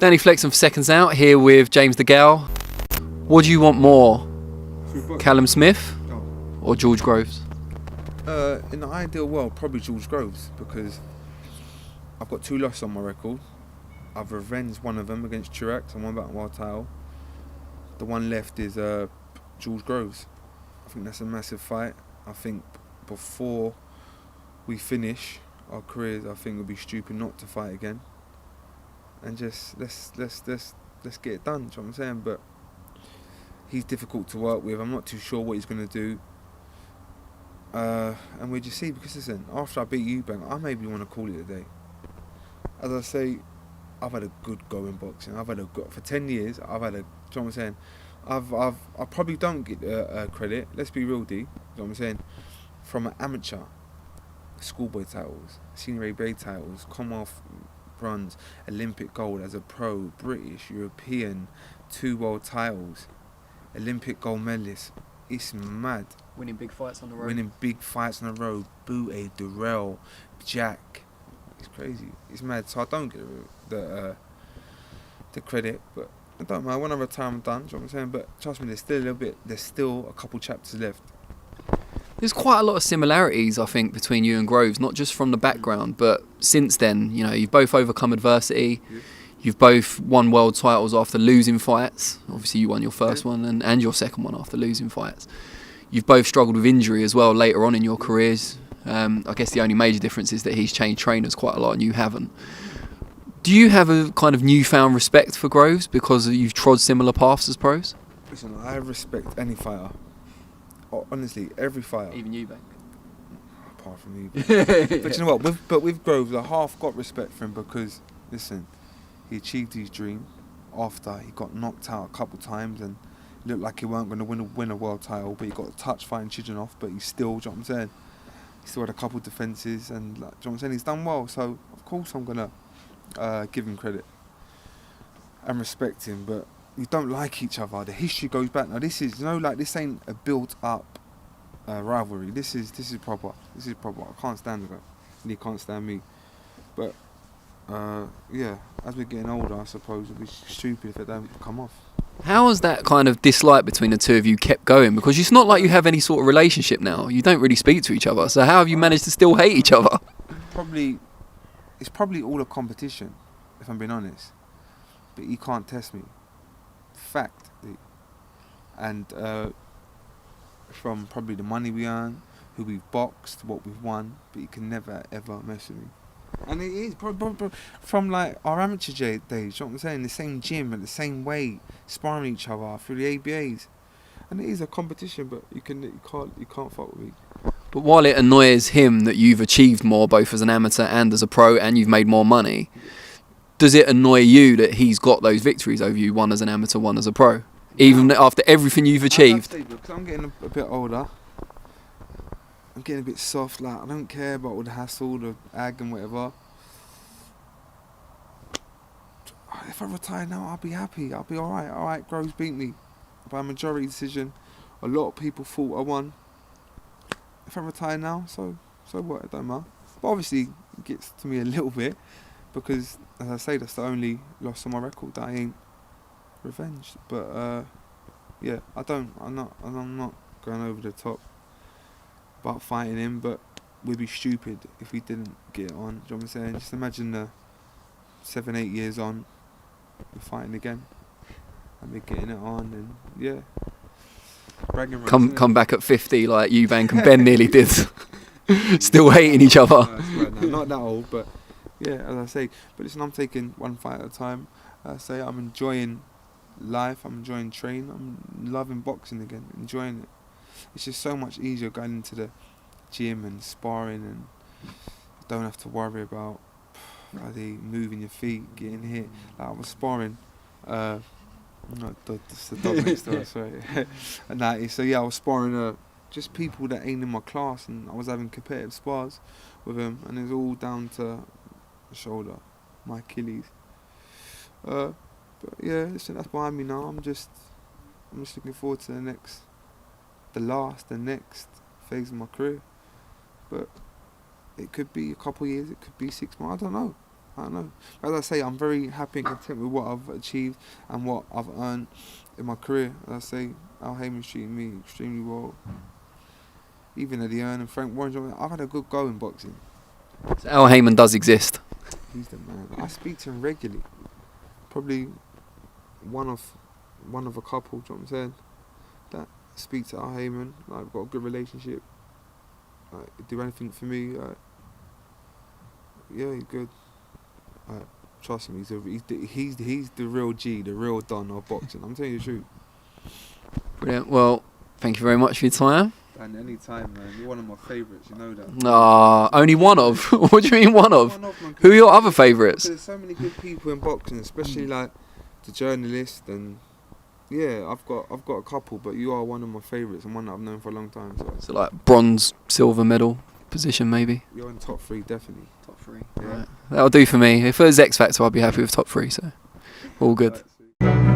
Danny Flexon for Seconds Out, here with James DeGale. What do you want more, Callum Smith or George Groves? In the ideal world, probably George Groves, because I've got 2 losses on my record. I've revenged one of them against Truex and one battle world title. The one left is George Groves. I think that's a massive fight. I think before we finish our careers, I think it would be stupid not to fight again. And just let's get it done. Do you know what I'm saying? But he's difficult to work with. I'm not too sure what he's going to do. And we just see, because listen, after I beat you, Bang, I maybe want to call it a day. As I say, I've had a good go in boxing. I've had a good, for 10 years. I've had a. Do you know what I'm saying? I probably don't get credit. Let's be real, D. You know what I'm saying? From an amateur, schoolboy titles, senior ABA titles, Commonwealth bronze, Olympic gold as a pro, British, European, 2 world titles, Olympic gold medalist. It's mad. Winning big fights on the road. Winning big fights on the road. Booty, Durrell, Jack. It's crazy. It's mad. So I don't get the credit, but I don't mind. When I retire, I'm done. Do you know what I'm saying? But trust me, there's still a couple chapters left. There's quite a lot of similarities, I think, between you and Groves, not just from the background, but since then. You know, you've both overcome adversity. Yeah. You've both won world titles after losing fights. Obviously, you won your first one and your second one after losing fights. You've both struggled with injury as well later on in your careers. I guess the only major difference is that he's changed trainers quite a lot and you haven't. Do you have a kind of newfound respect for Groves because you've trod similar paths as pros? Listen, I respect any fighter. Honestly, every fighter. Even you, Bank. Apart from you. But you know what? With Groves, I half got respect for him because, listen, he achieved his dream after he got knocked out a couple times and looked like he weren't going to win a world title, but he got a touch fighting Chidgenov, but he still, do you know what I'm saying? He still had a couple defences and, like, do you know what I'm saying? He's done well, so of course I'm going to give him credit and respect him, but you don't like each other. The history goes back. Now this is, you know, like, this ain't a built-up rivalry. This is proper. This is proper. I can't stand it, and he can't stand me. But yeah, as we're getting older, I suppose it'd be stupid if it don't come off. How has that kind of dislike between the two of you kept going? Because it's not like you have any sort of relationship now. You don't really speak to each other. So how have you managed to still hate each other? It's probably all a competition, if I'm being honest. But he can't test me. Fact. And from probably the money we earn, who we've boxed, what we've won, but he can never ever mess with me. And it is from like our amateur days, you know what I'm saying? The same gym and the same way, sparring each other through the ABAs. And it is a competition, but you can't fuck with me. But while it annoys him that you've achieved more both as an amateur and as a pro and you've made more money, does it annoy you that he's got those victories over you, one as an amateur, one as a pro? Even after everything you've achieved? Because I'm getting a bit older. I'm getting a bit soft, like, I don't care about all the hassle, the ag and whatever. If I retire now, I'll be happy. I'll be alright. Alright, Groves beat me by a majority decision. A lot of people thought I won. If I retire now, so what? It don't matter. But obviously, it gets to me a little bit because, as I say, that's the only loss on my record that I ain't revenged. But yeah, I'm not going over the top about fighting him, but we'd be stupid if we didn't get it on. Do you know what I'm saying? Just imagine 7-8 years on, we're fighting again, and we're getting it on, and yeah. Come back at 50 like Eubank and Ben nearly did. Still hating each other. No, not that old, but yeah, as I say. But listen, I'm taking one fight at a time. As I say, I'm enjoying life, I'm enjoying training, I'm loving boxing again, enjoying it. It's just so much easier going into the gym and sparring, and don't have to worry about moving your feet, getting hit. Like I was sparring, it's the dog next to us, sorry. And so yeah, I was sparring just people that ain't in my class, and I was having competitive spars with them, and it was all down to the shoulder, my Achilles. But yeah, listen, that's behind me now. I'm just looking forward to the next phase of my career. But it could be a couple of years, it could be 6 months, I don't know. I don't know. As I say, I'm very happy and content with what I've achieved and what I've earned in my career. As I say, Al Heyman's treating me extremely well. Even Eddie Hearn and Frank Warren, I've had a good go in boxing. So Al Heyman does exist. He's the man. I speak to him regularly. Probably one of a couple, do you know what I'm saying? That speak to Al Heyman. Like, I've got a good relationship. Like, do anything for me. Like, yeah, he's good. Like, trust me, he's the real G, the real Don of boxing. I'm telling you the truth. Brilliant. Well, thank you very much for your time. And any time, man. You're one of my favourites, you know that. Only one of? What do you mean one of? One of, man, Who are your other favourites? There's so many good people in boxing, especially like the journalists, and yeah, I've got a couple, but you are one of my favourites and one that I've known for a long time. So like bronze, silver medal position maybe? You're in top 3, definitely. Top 3. Yeah. Right. That'll do for me. If it was X Factor, I'd be happy with top 3, so all good. Right,